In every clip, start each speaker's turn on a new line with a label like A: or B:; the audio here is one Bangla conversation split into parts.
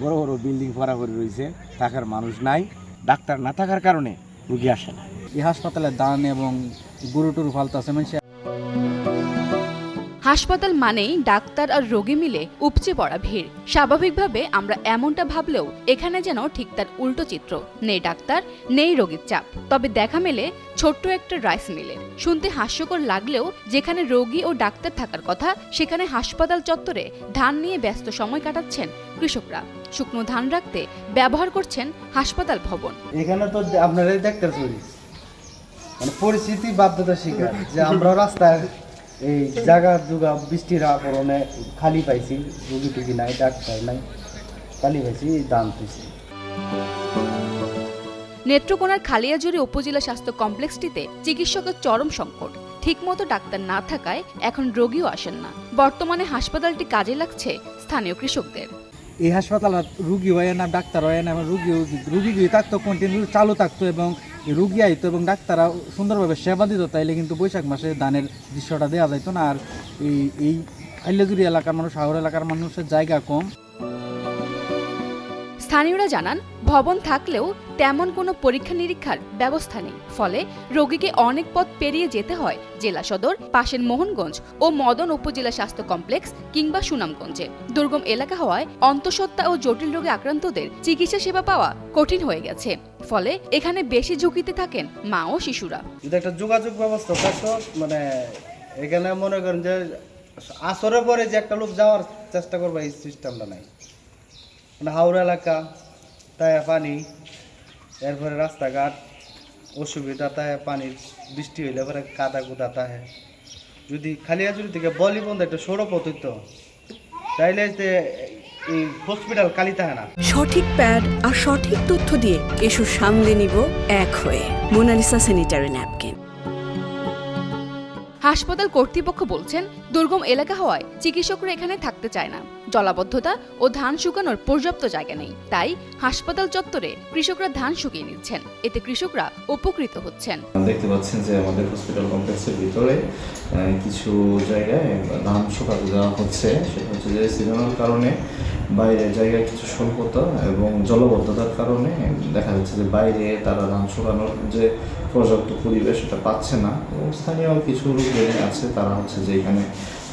A: বড় বড় বিল্ডিং ভাড়া করে রয়েছে, থাকার মানুষ নাই, ডাক্তার না থাকার কারণে রুগী আসে না।
B: এই হাসপাতালে দান এবং গরু টরু ফালতাছে মানুষ।
C: হাসপাতাল মানেই ডাক্তার আর রোগী মিলে উপচে পড়া ভিড়। স্বাভাবিকভাবে আমরা এমনটা ভাবলেও এখানে যেন ঠিক তার উল্টো চিত্র। নেই ডাক্তার, নেই রোগীর চাপ, তবে দেখা মেলে ছোট্ট একটা রাইস মিলের। শুনতে হাস্যকর লাগলেও যেখানে রোগী ও ডাক্তার থাকার কথা, সেখানে হাসপাতাল চত্বরে ধান নিয়ে ব্যস্ত সময় কাটাচ্ছেন কৃষকরা। শুকনো ধান রাখতে ব্যবহার করছেন হাসপাতাল ভবন।
B: এখানে তো আপনারাই দেখতে পারি, মানে পরিস্থিতি বাধ্যতা শিকার যে আমরা রাস্তায় এই জায়গা জুগা বৃষ্টির কারণে খালি পাইছি, রুগী টুগি নাই, ডাক্তার নাই, খালি পাইছি, দান পাইছি।
C: নেত্রকোনার খালিয়াজুড়ি উপজেলা স্বাস্থ্য কমপ্লেক্সটিতে চিকিৎসকের চরম সংকট। ঠিকমতো ডাক্তার না থাকায় এখন রোগীও আসেন না। বর্তমানে হাসপাতালটি কাজে লাগছে স্থানীয় কৃষকদের।
B: এই হাসপাতালে রুগী হয় না, ডাক্তার হয় না, রুগী থাকতো কন্টিনিউ চালু থাকতো এবং রুগী আইতো এবং ডাক্তাররা সুন্দরভাবে সেবা দিত, তাইলে কিন্তু বৈশাখ মাসে ধানের দৃশ্যটা দেওয়া যাইতো না। আর এই খালিয়াজুড়ি এলাকার মানুষ, শহর এলাকার মানুষের জায়গা কম।
C: স্থানীয়রা জানান, ভবন থাকলেও তেমন কোনো পরীক্ষা নিরীক্ষার ব্যবস্থা নেই। ফলে রোগীকে অনেক পথ পেরিয়ে যেতে হয় জেলা সদর, পাশের মোহনগঞ্জ ও মদন উপজেলা স্বাস্থ্য কমপ্লেক্স কিংবা সুনামগঞ্জে। দুর্গম এলাকা হওয়ায় অন্তঃসত্ত্বা ও জটিল রোগে আক্রান্তদের চিকিৎসা সেবা পাওয়া কঠিন হয়ে গেছে। ফলে এখানে বেশি ঝুঁকিতে থাকেন মা ও শিশুরা।
B: যদি একটা যোগাযোগ ব্যবস্থা থাকতো, মানে এখানে মনে করেন যে আসরের পরে যে একটা লোক যাওয়ার চেষ্টা করবে, এই সিস্টেমটা নাই। মানে হাওড়া এলাকা, তাই পানি, এরপরে রাস্তাঘাট অসুবিধা, তাই পানির বৃষ্টি হইলে পরে কাদা কুদা তাহে। যদি খালিয়াজুড়ি থেকে বলি বন্ধ একটা সৌরভ হতো, তাইলে যে এই হসপিটাল কালি থাকে না।
D: সঠিক প্যাড আর সঠিক তথ্য দিয়ে এসব সামলে নিব এক হয়ে। Monalisa sanitary napkin.
C: হাসপাতাল কর্তৃপক্ষ বলছেন, দুর্গম এলাকা হওয়ায় চিকিৎসকরা এখানে থাকতে চায় না। জলাবদ্ধতা ও ধান শুকানোর পর্যাপ্ত জায়গা নেই। তাই হাসপাতাল চত্বরে কৃষকরা ধান শুকিয়ে নিচ্ছেন। এতে কৃষকরা উপকৃত হচ্ছেন।
E: দেখতে পাচ্ছেন যে আমাদের হসপিটাল কমপ্লেক্সের ভিতরে কিছু জায়গায় ধান শুকাতে দেওয়া হচ্ছে। সেটা হচ্ছে যে সিজনাল কারণে বাইরের জায়গায় কিছু স্বল্পতা এবং জলবদ্ধতার কারণে দেখা যাচ্ছে যে বাইরে তারা ধান শুকানোর যে পর্যাপ্ত পরিবেশ সেটা পাচ্ছে না। এবং স্থানীয় কিছু লোক আছে, তারা হচ্ছে যে এখানে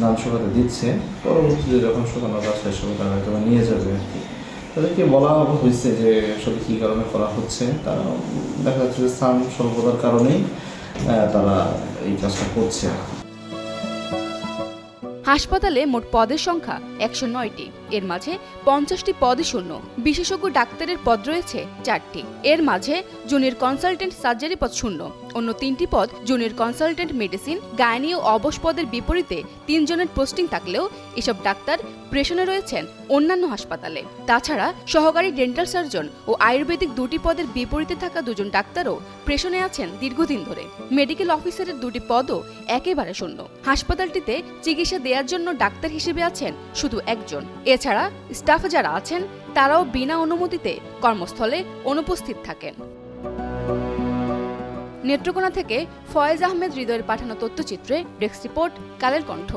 E: ধান শুকাতে দিচ্ছে। পরবর্তীতে যখন শুকানো কাজ শেষ হবে তারা হয়তো নিয়ে যাবে আর কি। তাদেরকে বলা হয়েছে যে আসলে কী কারণে করা হচ্ছে। তারা দেখা যাচ্ছে যে স্থান স্বল্পতার কারণেই তারা এই কাজটা করছে।
C: হাসপাতালে মোট পদের সংখ্যা 109টি। এর মাঝে 50টি পদই শূন্য। বিশেষজ্ঞ ডাক্তারের পদ রয়েছে 4টি। এর মাঝে জুনিয়র কনসালটেন্ট সার্জারি পদ শূন্য। অন্য 3টি পদ জুনিয়র কনসালটেন্ট মেডিসিন, গাইনি ও অবশ পদের বিপরীতে 3 জনের পোস্টিং থাকলেও এসব ডাক্তার প্রেষণে রয়েছেন অন্যান্য হাসপাতালে। তাছাড়া সহকারী ডেন্টাল সার্জন ও আয়ুর্বেদিক 2টি পদের বিপরীতে থাকা 2 জন ডাক্তারও প্রেষণে আছেন দীর্ঘদিন ধরে। মেডিকেল অফিসারের 2টি পদও একেবারে শূন্য। হাসপাতালটিতে চিকিৎসা দেওয়ার জন্য ডাক্তার হিসেবে আছেন শুধু 1 জন। এছাড়া স্টাফ যারা আছেন তারাও বিনা অনুমতিতে কর্মস্থলে অনুপস্থিত থাকেন। নেত্রকোনা থেকে ফয়েজ আহমেদ হৃদয়ের পাঠানো তথ্যচিত্রে ডেস্ক রিপোর্ট, কালের কণ্ঠ।